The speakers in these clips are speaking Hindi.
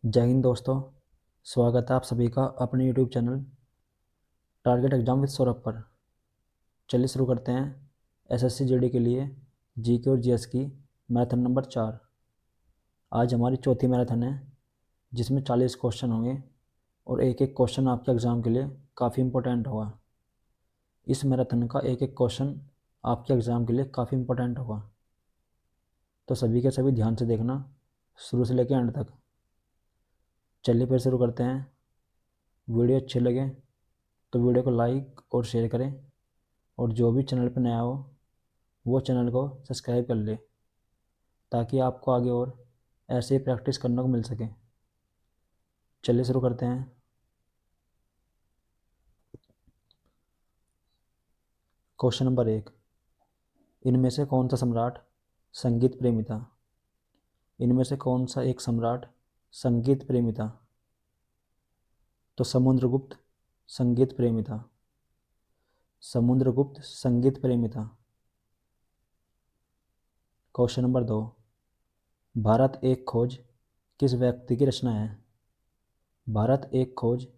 जय हिंद दोस्तों। स्वागत है आप सभी का अपने YouTube channel target exam with Saurabh पर। चलिए शुरू करते हैं एसएससी जीडी के लिए जीके और जीएस की मैराथन नंबर 4। आज हमारी चौथी मैराथन है जिसमें 40 क्वेश्चन होंगे और एक एक क्वेश्चन आपके एग्ज़ाम के लिए काफ़ी इंपॉर्टेंट होगा। इस मैराथन का एक एक क्वेश्चन आपके एग्ज़ाम के लिए काफ़ी इंपॉर्टेंट होगा, तो सभी के सभी ध्यान से देखना शुरू से लेकर एंड तक। चलिए फिर शुरू करते हैं। वीडियो अच्छे लगे तो वीडियो को लाइक और शेयर करें, और जो भी चैनल पर नया हो वो चैनल को सब्सक्राइब कर ले ताकि आपको आगे और ऐसे ही प्रैक्टिस करने को मिल सके। चलिए शुरू करते हैं। क्वेश्चन नंबर 1, इनमें से कौन सा सम्राट संगीत प्रेमी था? इनमें से कौन सा एक सम्राट संगीत प्रेमी था? तो समुद्रगुप्त संगीत प्रेमी था। समुद्रगुप्त संगीत प्रेमी था। क्वेश्चन नंबर 2, भारत एक खोज किस व्यक्ति की रचना है? भारत एक खोज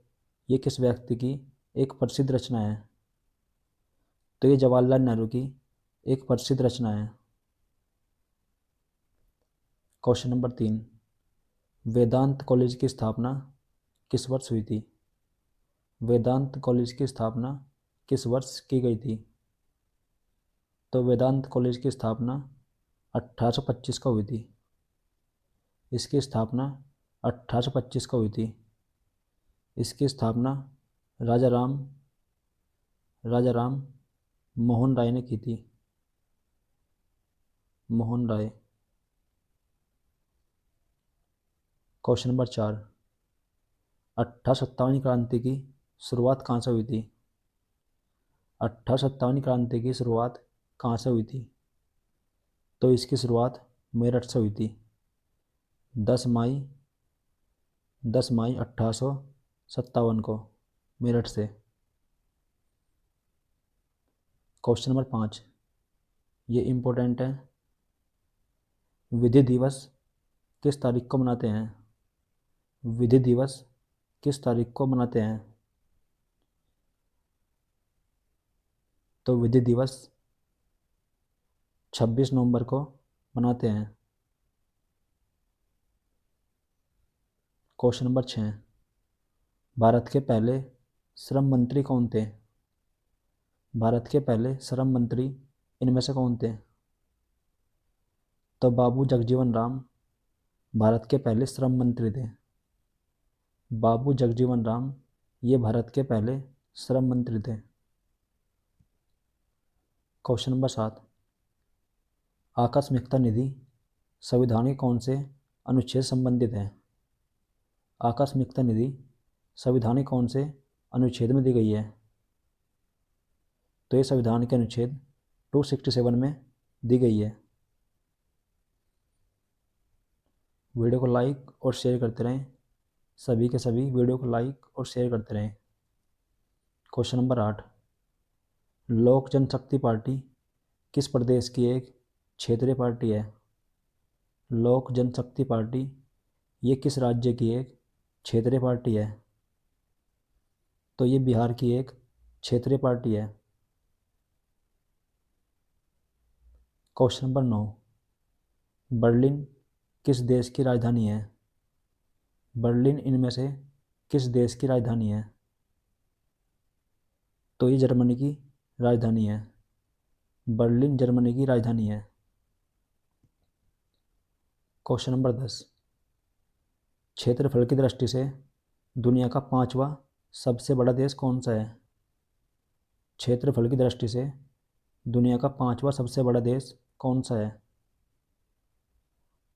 ये किस व्यक्ति की एक प्रसिद्ध रचना है? तो ये जवाहरलाल नेहरू की एक प्रसिद्ध रचना है। क्वेश्चन नंबर 3, वेदांत कॉलेज की स्थापना किस वर्ष हुई थी? वेदांत कॉलेज की स्थापना किस वर्ष की गई थी? तो वेदांत कॉलेज की स्थापना 1825 को हुई थी। इसकी स्थापना 1825 को हुई थी। इसकी स्थापना राजा राम मोहन राय ने की थी। मोहन राय। क्वेश्चन नंबर 4, 1857 क्रांति की शुरुआत कहाँ से हुई थी? 1857 क्रांति की शुरुआत कहाँ से हुई थी? तो इसकी शुरुआत मेरठ से हुई थी। 10 मई 1857 को मेरठ से। क्वेश्चन नंबर 5, ये इम्पोर्टेंट है। विधि दिवस किस तारीख को मनाते हैं? विधि दिवस किस तारीख को मनाते हैं? तो विधि दिवस 26 नवंबर को मनाते हैं। क्वेश्चन नंबर 6, भारत के पहले श्रम मंत्री कौन थे? भारत के पहले श्रम मंत्री इनमें से कौन थे? तो बाबू जगजीवन राम भारत के पहले श्रम मंत्री थे। बाबू जगजीवन राम ये भारत के पहले श्रम मंत्री थे। क्वेश्चन नंबर 7, आकस्मिकता निधि संविधान के कौन से अनुच्छेद संबंधित है? आकस्मिकता निधि संविधान के कौन से अनुच्छेद में दी गई है? तो ये संविधान के अनुच्छेद 267 में दी गई है। वीडियो को लाइक और शेयर करते रहें। सभी के सभी वीडियो को लाइक और शेयर करते रहें। क्वेश्चन नंबर 8, लोक जनशक्ति पार्टी किस प्रदेश की एक क्षेत्रीय पार्टी है? लोक जनशक्ति पार्टी ये किस राज्य की एक क्षेत्रीय पार्टी है? तो ये बिहार की एक क्षेत्रीय पार्टी है। क्वेश्चन नंबर 9, बर्लिन किस देश की राजधानी है? बर्लिन इनमें से किस देश की राजधानी है? तो ये जर्मनी की राजधानी है। बर्लिन जर्मनी की राजधानी है। क्वेश्चन नंबर 10, क्षेत्रफल की दृष्टि से दुनिया का 5वां सबसे बड़ा देश कौन सा है? क्षेत्रफल की दृष्टि से दुनिया का 5वां सबसे बड़ा देश कौन सा है?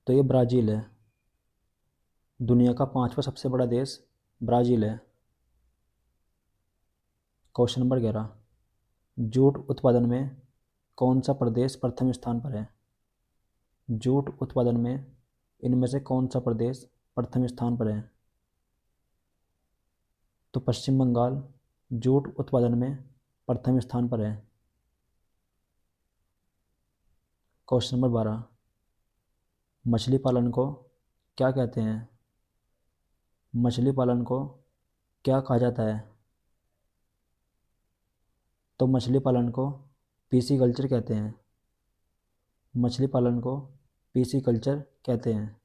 तो ये ब्राज़ील है। दुनिया का 5वां सबसे बड़ा देश ब्राज़ील है। क्वेश्चन नंबर 11, जूट उत्पादन में कौन सा प्रदेश प्रथम स्थान पर है? जूट उत्पादन में इनमें से कौन सा प्रदेश प्रथम स्थान पर है? तो पश्चिम बंगाल जूट उत्पादन में प्रथम स्थान पर है। क्वेश्चन नंबर 12, मछली पालन को क्या कहते हैं? मछली पालन को क्या कहा जाता है? तो मछली पालन को पीसी कल्चर कहते हैं। मछली पालन को पीसी कल्चर कहते हैं।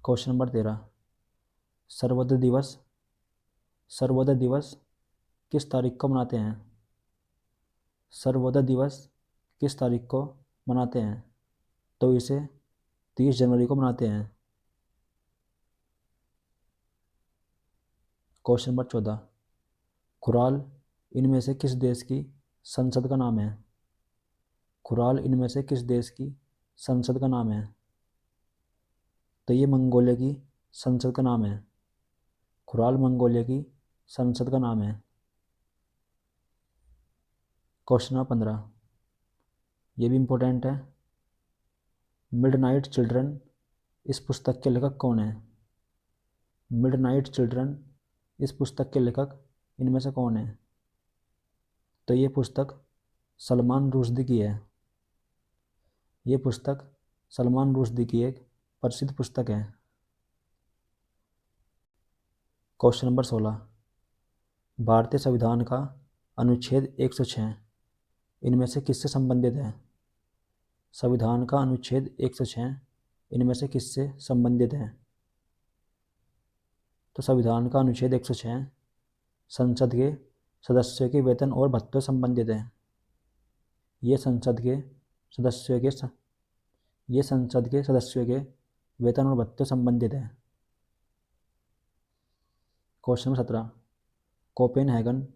Question number 13। सर्वोदय दिवस सर्वोदय दिवस किस तारीख को मनाते हैं? सर्वोदय दिवस किस तारीख को मनाते हैं? तो इसे 30 जनवरी को मनाते हैं। Question number 14। खुराल इनमें से किस देश की संसद का नाम है? खुराल इनमें से किस देश की संसद का नाम है? तो ये मंगोलिया की संसद का नाम है। खुराल मंगोलिया की संसद का नाम है। क्वेश्चन नंबर 15, ये भी इम्पोर्टेंट है। मिडनाइट चिल्ड्रन इस पुस्तक के लेखक कौन है? मिडनाइट चिल्ड्रन इस पुस्तक के लेखक इनमें से कौन है? तो ये पुस्तक सलमान रुश्दी की है। ये पुस्तक सलमान रुश्दी की एक प्रसिद्ध पुस्तक है। क्वेश्चन नंबर 16, भारतीय संविधान का अनुच्छेद 106 इनमें से किससे संबंधित है? संविधान का अनुच्छेद 106 इनमें से किससे संबंधित है? तो संविधान का अनुच्छेद 106 संसद के सदस्यों के वेतन और भत्तों से संबंधित है। ये संसद के सदस्यों के वेतन और भत्तों से संबंधित है। क्वेश्चन नंबर 17, कोपेनहेगन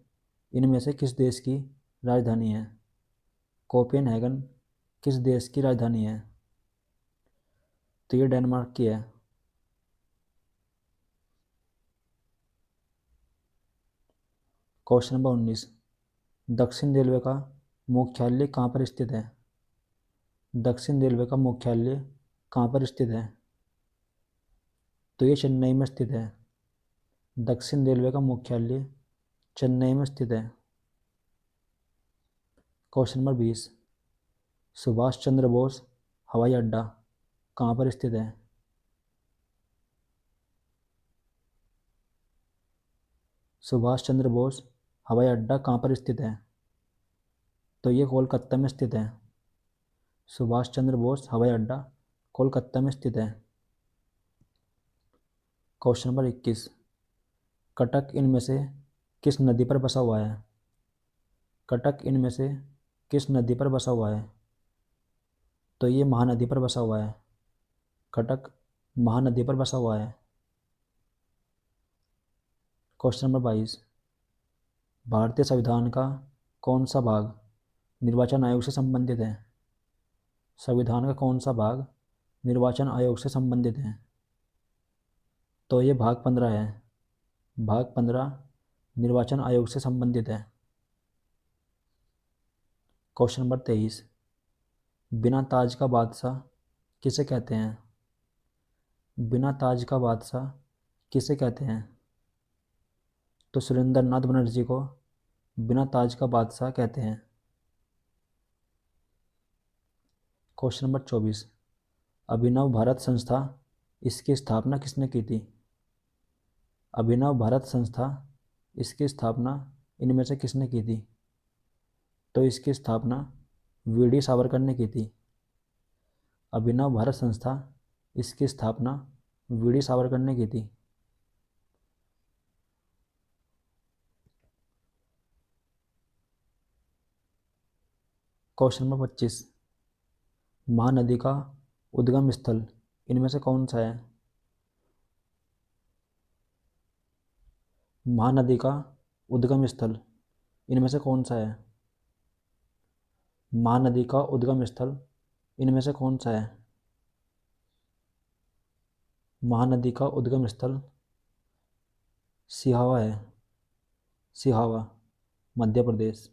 इनमें से किस देश की राजधानी है? कोपेनहेगन किस देश की राजधानी है? तो ये डेनमार्क की है। क्वेश्चन नंबर 19, दक्षिण रेलवे का मुख्यालय कहाँ पर स्थित है? दक्षिण रेलवे का मुख्यालय कहाँ पर स्थित है? तो ये चेन्नई में स्थित है। दक्षिण रेलवे का मुख्यालय चेन्नई में स्थित है। क्वेश्चन नंबर 20, सुभाष चंद्र बोस हवाई अड्डा कहाँ पर स्थित है? सुभाष चंद्र बोस हवाई अड्डा कहाँ पर स्थित है? तो ये कोलकाता में स्थित है। सुभाष चंद्र बोस हवाई अड्डा कोलकाता में स्थित है। क्वेश्चन नंबर 21, कटक इनमें से किस नदी पर बसा हुआ है? कटक इनमें से किस नदी पर बसा हुआ है? तो ये महानदी पर बसा हुआ है। कटक महानदी पर बसा हुआ है। क्वेश्चन नंबर 22, भारतीय संविधान का कौन सा भाग निर्वाचन आयोग से संबंधित है? संविधान का कौन सा भाग निर्वाचन आयोग से संबंधित है? तो ये भाग 15 है। भाग 15 निर्वाचन आयोग से संबंधित है। क्वेश्चन नंबर 23, बिना ताज का बादशाह किसे कहते हैं? बिना ताज का बादशाह किसे कहते हैं? तो सुरेंद्र नाथ बनर्जी को बिना ताज का बादशाह कहते हैं। क्वेश्चन नंबर 24, अभिनव भारत संस्था इसकी स्थापना किसने की थी? अभिनव भारत संस्था इसकी स्थापना इनमें से किसने की थी? तो इसकी स्थापना वीडी सावरकर ने की थी। अभिनव भारत संस्था इसकी स्थापना वीडी सावरकर ने की थी। क्वेश्चन नंबर 25, महानदी का उद्गम स्थल इनमें से कौन सा है? महानदी का उद्गम स्थल इनमें से कौन सा है? महानदी का उद्गम स्थल इनमें से कौन सा है? महानदी का उद्गम स्थल सिहावा है। सिहावा, मध्य प्रदेश।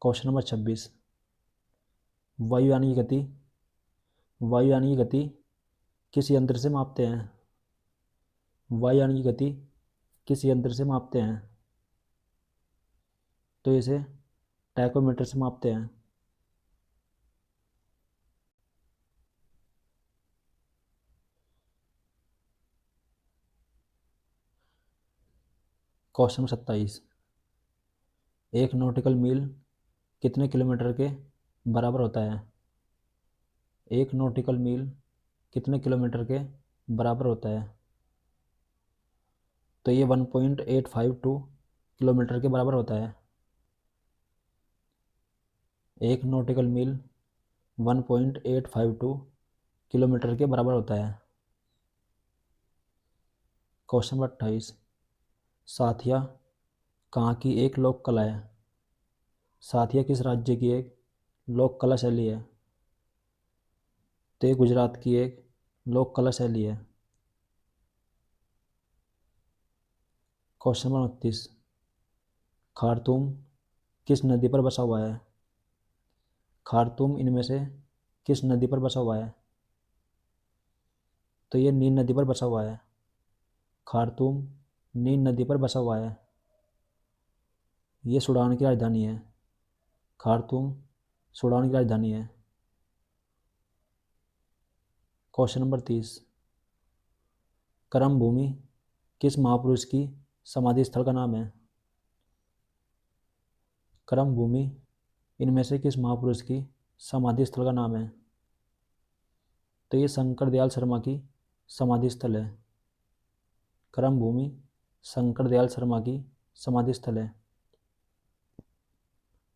क्वेश्चन नंबर 26, वायुयान की गति वायुयान की गति किस यंत्र से मापते हैं? वायुयान की गति किस यंत्र से मापते हैं? तो इसे टैकोमीटर से मापते हैं। क्वेश्चन 27, एक नॉटिकल मील कितने किलोमीटर के बराबर होता है? एक नॉटिकल मील कितने किलोमीटर के बराबर होता है? तो ये 1.852 किलोमीटर के बराबर होता है। एक नॉटिकल मील 1.852 किलोमीटर के बराबर होता है। क्वेश्चन नंबर 28, साथिया कहाँ की एक लोक कला है? साथिया किस राज्य की एक लोक कला शैली है? तो ये गुजरात की एक लोक कला शैली है। क्वेश्चन नंबर 29, खारतूम किस नदी पर बसा हुआ है? खारतूम इनमें से किस नदी पर बसा हुआ है? तो ये नील नदी पर बसा हुआ है। खारतूम नील नदी पर बसा हुआ है। ये सूडान की राजधानी है। खारतूम सूडान की राजधानी है। क्वेश्चन नंबर 30, करम भूमि किस महापुरुष की समाधि स्थल का नाम है? करम भूमि इनमें से किस महापुरुष की समाधि स्थल का नाम है? तो ये शंकर दयाल शर्मा की समाधि स्थल है। करम भूमि शंकर दयाल शर्मा की समाधि स्थल है।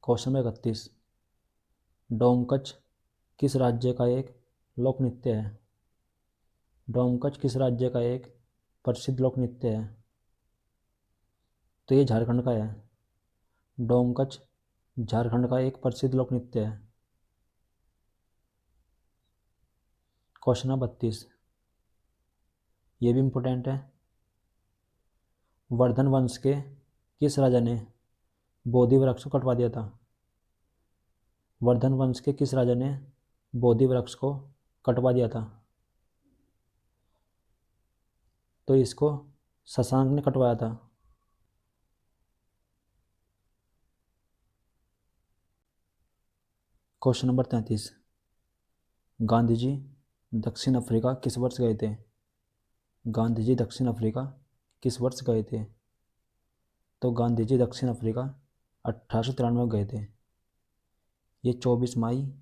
क्वेश्चन नंबर 31, डोमकच किस राज्य का एक लोक नृत्य है? डोमकच किस राज्य का एक प्रसिद्ध लोक नृत्य है? तो ये झारखंड का है। डोमकच झारखंड का एक प्रसिद्ध लोक नृत्य है। क्वेश्चन नंबर 32, ये भी इम्पोर्टेंट है। वर्धन वंश के किस राजा ने बोधि वृक्ष को कटवा दिया था? वर्धन वंश के किस राजा ने बोधि वृक्ष को कटवा दिया था? तो इसको शशांक ने कटवाया था। क्वेश्चन नंबर 33, गांधी जी दक्षिण अफ्रीका किस वर्ष गए थे? गांधी जी दक्षिण अफ्रीका किस वर्ष गए थे? तो गांधी जी दक्षिण अफ्रीका 1893 में गए थे। ये 24 मई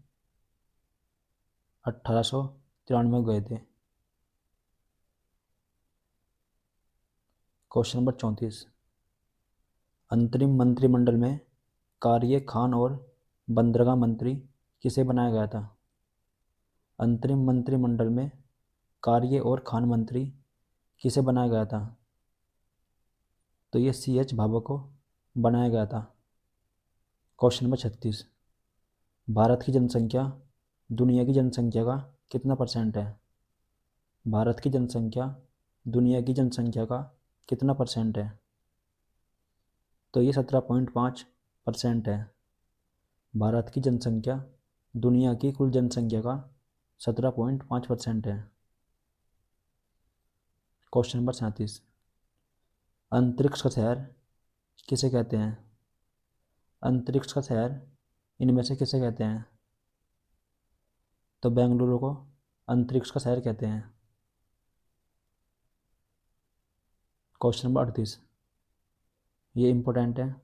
1893 में गए थे। क्वेश्चन नंबर 34, अंतरिम मंत्रिमंडल में कार्य खान और बंदरगाह मंत्री किसे बनाया गया था? अंतरिम मंत्रिमंडल में कार्य और खान मंत्री किसे बनाया गया था? तो ये CH भाभा को बनाया गया था। क्वेश्चन नंबर 36, भारत की जनसंख्या दुनिया की जनसंख्या का कितना परसेंट है? भारत की जनसंख्या दुनिया की जनसंख्या का कितना परसेंट है? तो ये 17.5% है। भारत की जनसंख्या दुनिया की कुल जनसंख्या का 17.5% है। क्वेश्चन नंबर 37, अंतरिक्ष का शहर किसे कहते हैं? अंतरिक्ष का शहर इनमें से किसे कहते हैं? तो बेंगलुरु को अंतरिक्ष का शहर कहते हैं। क्वेश्चन नंबर 38, ये इम्पोर्टेंट है।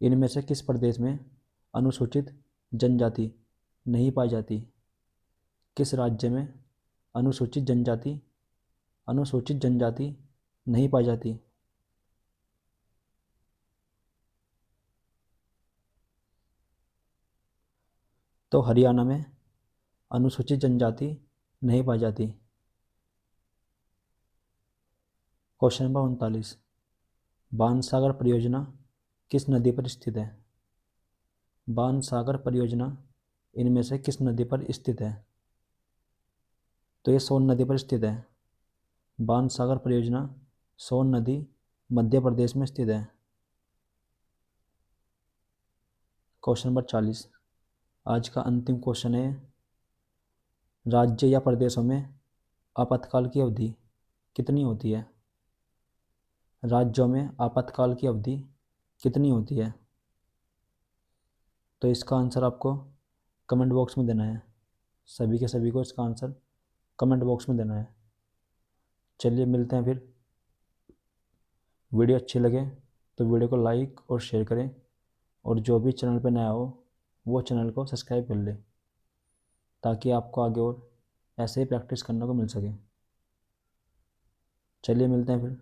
इनमें से किस प्रदेश में अनुसूचित जनजाति नहीं पाई जाती? किस राज्य में अनुसूचित जनजाति नहीं पाई जाती? तो हरियाणा में अनुसूचित जनजाति नहीं पाई जाती। क्वेश्चन नंबर 39, बाणसागर परियोजना किस नदी पर स्थित है? बाणसागर परियोजना इनमें से किस नदी पर स्थित है? तो ये सोन नदी पर स्थित है। बाणसागर परियोजना सोन नदी मध्य प्रदेश में स्थित है। क्वेश्चन नंबर 40, आज का अंतिम क्वेश्चन है, राज्य या प्रदेशों में आपातकाल की अवधि कितनी होती है? राज्यों में आपातकाल की अवधि कितनी होती है? तो इसका आंसर आपको कमेंट बॉक्स में देना है। सभी के सभी को इसका आंसर कमेंट बॉक्स में देना है। चलिए मिलते हैं फिर वीडियो अच्छी लगे तो वीडियो को लाइक और शेयर करें, और जो भी चैनल पर नया हो वो चैनल को सब्सक्राइब कर ले, ताकि आपको आगे और ऐसे ही प्रैक्टिस करने को मिल सके। चलिए मिलते हैं फिर।